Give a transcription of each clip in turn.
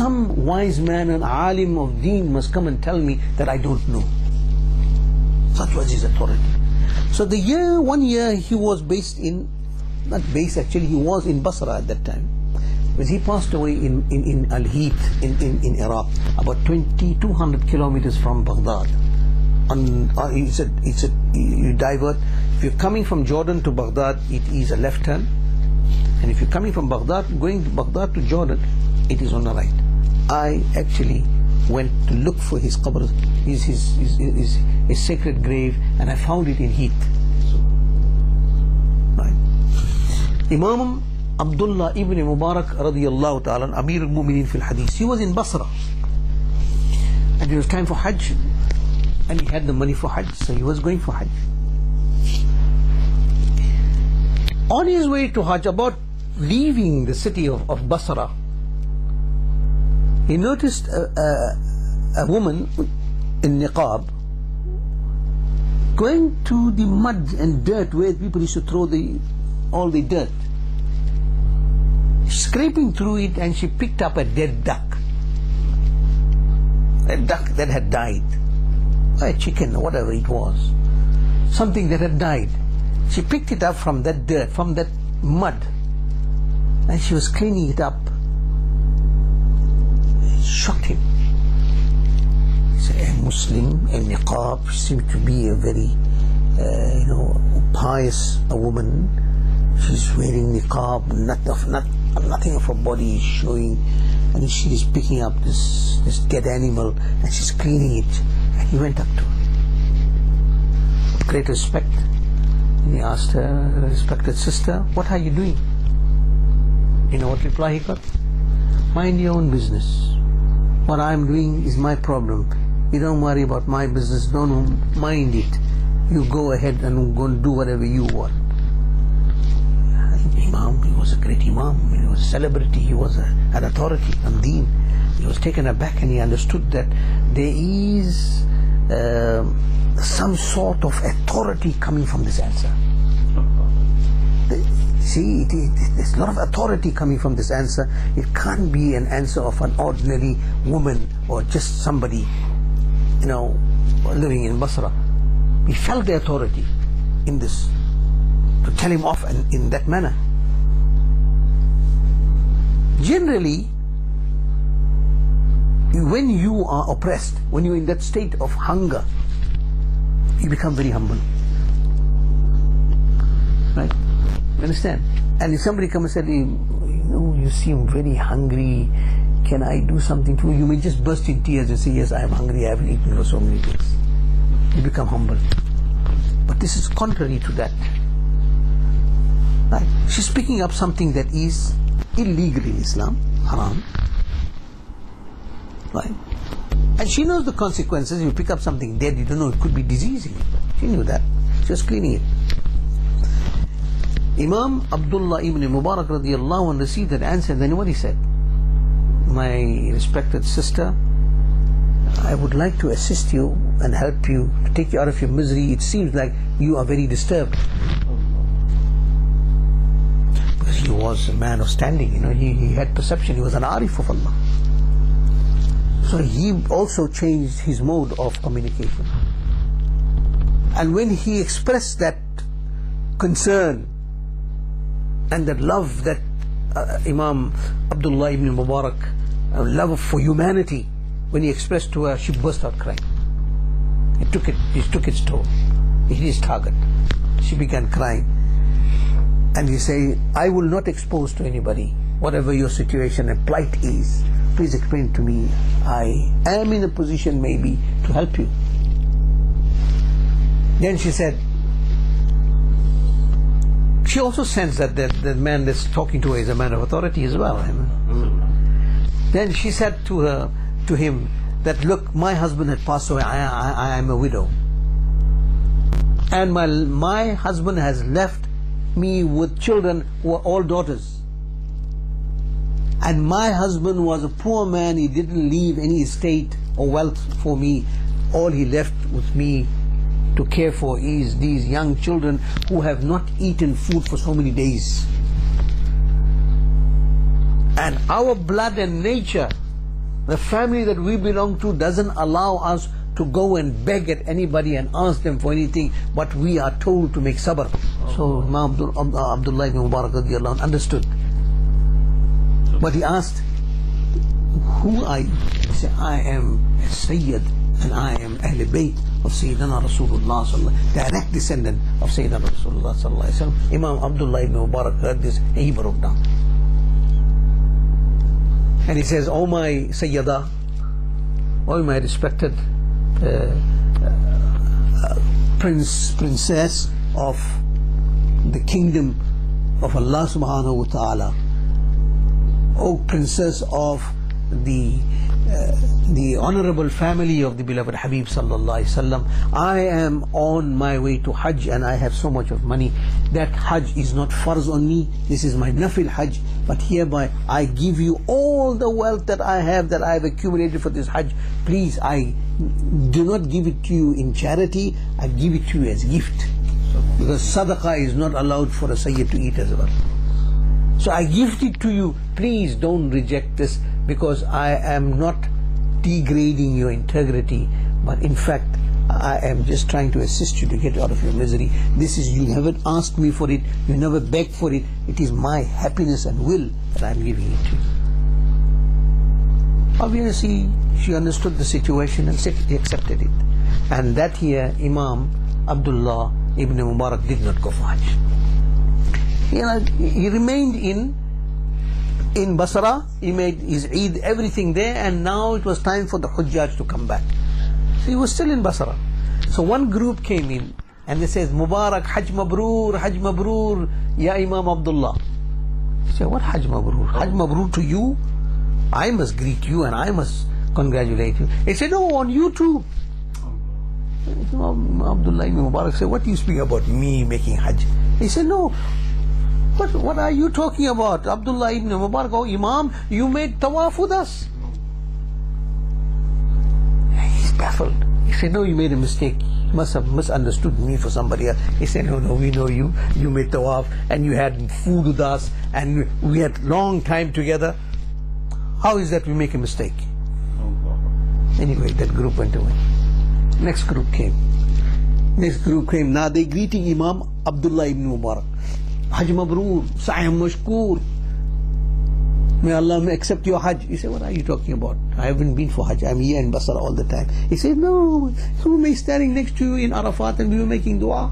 some wise man, an alim of deen must come and tell me that I don't know. Such was his authority. So one year he was based in, not based actually, he was in Basra at that time. Because he passed away in Al-Heath in Iraq, about 200 kilometers from Baghdad. You divert, if you're coming from Jordan to Baghdad, it is a left turn. And if you're coming from Baghdad, going to Baghdad to Jordan, it is on the right. I actually went to look for his qabr, his sacred grave, and I found it in Heath. Right. Imam Abdullah ibn Mubarak radiyallahu ta'ala, Amir al-Mu'minin fil Hadith, he was in Basra. And it was time for Hajj. And he had the money for Hajj, so he was going for Hajj. On his way to Hajj, about leaving the city of Basra, he noticed a woman in niqab going to the mud and dirt where people used to throw all the dirt, scraping through it, and she picked up a dead duck, a duck that had died, a chicken or whatever it was, something that had died. She picked it up from that dirt, from that mud, and she was cleaning it up. It shocked him. He said, a Muslim, a niqab, seemed to be a very pious woman. She's wearing niqab, nothing of her body is showing, and she is picking up this dead animal and she's cleaning it. And he went up to her with great respect, and he asked her, respected sister, what are you doing? You know what reply he got? Mind your own business. What I'm doing is my problem. You don't worry about my business, don't mind it. You go ahead and go and do whatever you want. Imam, he was a great Imam, he was a celebrity, he was an authority on deen. He was taken aback, and he understood that there is some sort of authority coming from this answer. See, there's a lot of authority coming from this answer. It can't be an answer of an ordinary woman or just somebody, living in Basra. He felt the authority in this, to tell him off in that manner. Generally, when you are oppressed, when you're in that state of hunger, you become very humble. Right? You understand? And if somebody comes and says, you seem very hungry, can I do something for you? You may just burst in tears and say, yes, I am hungry, I haven't eaten for so many days. You become humble. But this is contrary to that. Right? She's picking up something that is illegal in Islam, haram. Right? And she knows the consequences. You pick up something dead, you don't know, it could be diseasing. She knew that. She was cleaning it. Imam Abdullah ibn Mubarak radiyallahu anhu received that answer, and then what he said? My respected sister, I would like to assist you and help you, to take you out of your misery. It seems like you are very disturbed. Because he was a man of standing, he had perception, he was an arif of Allah. So he also changed his mode of communication. And when he expressed that concern and that love that Imam Abdullah ibn Mubarak, love for humanity, when he expressed to her, she burst out crying. It took its toll. It hit its target. She began crying. And he said, I will not expose to anybody, whatever your situation and plight is, please explain to me. I am in a position maybe to help you. Then she said, she also sensed that the man that's talking to her is a man of authority as well. Then she said to him that, look, my husband had passed away, I am a widow. And my husband has left me with children who are all daughters. And my husband was a poor man, he didn't leave any estate or wealth for me. All he left with me to care for is these young children who have not eaten food for so many days. And our blood and nature the family that we belong to doesn't allow us to go and beg at anybody and ask them for anything, but we are told to make sabr. So Imam Abdullah ibn Mubarak radiallahu anhu understood. But he asked, who are you? He said, I am a Sayyid and I am Ahle Bayt of Sayyidina Rasulullah sallallahu alaihi wasallam, direct descendant of Sayyidina Rasulullah sallallahu alaihi wasallam. Imam Abdullah ibn Mubarak heard this and he broke down. And he says, oh my Sayyida, oh my respected princess of the kingdom of Allah subhanahu wa ta'ala, oh princess of the honorable family of the beloved Habib sallallahu alaihi wasallam, I am on my way to Hajj and I have so much of money. That Hajj is not farz on me, this is my nafil Hajj, but hereby I give you all the wealth that I have accumulated for this Hajj. Please, I do not give it to you in charity, I give it to you as gift, because sadaqah is not allowed for a Sayyid to eat as well. So I gift it to you, please don't reject this, because I am not degrading your integrity, but in fact I am just trying to assist you to get out of your misery. This is, you never asked me for it, you never begged for it, it is my happiness and will that I am giving it to you. Obviously she understood the situation and accepted it. And that year Imam Abdullah ibn Mubarak did not go for Hajj. He remained in Basra, he made his Eid, everything there, and now it was time for the Hujjaj to come back. So he was still in Basra. So one group came in and they says, Mubarak, Hajj Mabrur, Ya Imam Abdullah. He said, what Hajj Mabrur? Hajj Mabrur to you? I must greet you and I must congratulate you. He said, no, on you too. Abdullah ibn Mubarak said, what do you speak about me making Hajj? He said, no. What are you talking about? Abdullah ibn Mubarak, oh Imam, you made tawaf with us. He's baffled. He said, no, you made a mistake. You must have misunderstood me for somebody else. He said, no, we know you. You made tawaf and you had food with us and we had long time together. How is that we make a mistake? Anyway, that group went away. Next group came. Now they greeting Imam Abdullah ibn Mubarak. Hajj Mabrur, Sa'im Mashkur. May Allah accept your Hajj. He said, what are you talking about? I haven't been for Hajj. I'm here in Basra all the time. He said, no, who may standing next to you in Arafat and we were making dua.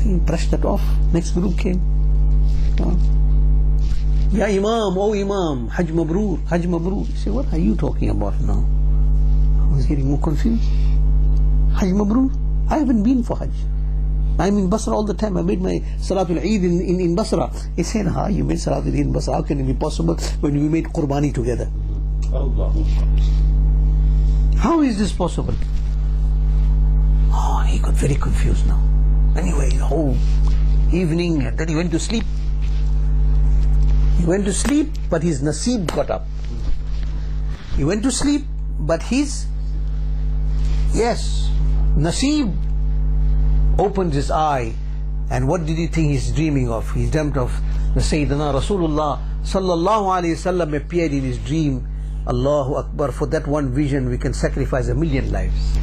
He brushed that off. Next group came. Ya Imam, oh Imam, Hajj Mabrur, Hajj Mabrur. He said, what are you talking about now? I was getting more confused. Hajj Mabrur? I haven't been for Hajj. I'm in Basra all the time. I made my Salatul Eid in Basra. He said, you made Salatul Eid in Basra. How can it be possible when we made Qurbani together? How is this possible? He got very confused now. Anyway, the whole evening, and then he went to sleep. He went to sleep, but his nasib got up. He went to sleep, but his, nasib opened his eye, and what did he think he's dreaming of? He dreamt of the Sayyidina Rasulullah sallallahu alaihi wasallam appeared in his dream. Allahu Akbar, for that one vision we can sacrifice 1,000,000 lives.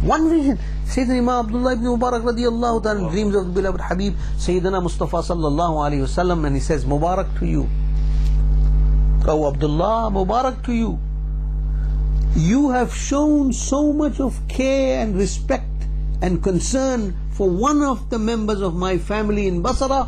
One vision. Sayyidina Imam Abdullah ibn Mubarak radiallahu ta'ala dreams of the beloved Habib Sayyidina Mustafa sallallahu alaihi wasallam, and he says, Mubarak to you. Oh Abdullah, Mubarak to you. You have shown so much of care and respect and concern for one of the members of my family in Basra,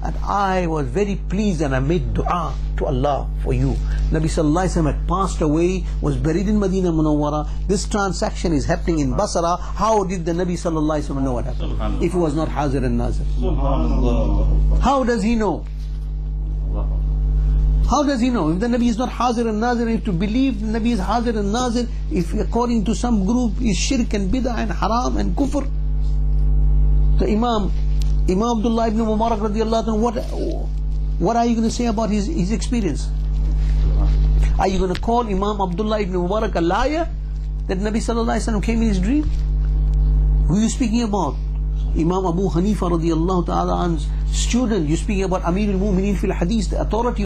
and I was very pleased and I made dua to Allah for you. Nabi sallallahu alaihi wasallam had passed away, was buried in Madina Munawwara. This transaction is happening in Basra. How did the Nabi sallallahu alaihi wasallam know what happened? If he was not haazir and naazir. How does he know? How does he know? If the Nabi is not haazir and naazir, if to believe the Nabi is haazir and naazir, if according to some group is shirk and bid'ah and haram and kufr. So Imam Abdullah ibn Mubarak radiallahu anhu, what are you going to say about his experience? Are you going to call Imam Abdullah ibn Mubarak a liar that Nabi sallallahu alaihi wasallam came in his dream? Who are you speaking about? Imam Abu Hanifa radiallahu ta'ala anhu's student. You're speaking about Amir al-Mu'mineen fil Hadith, the authority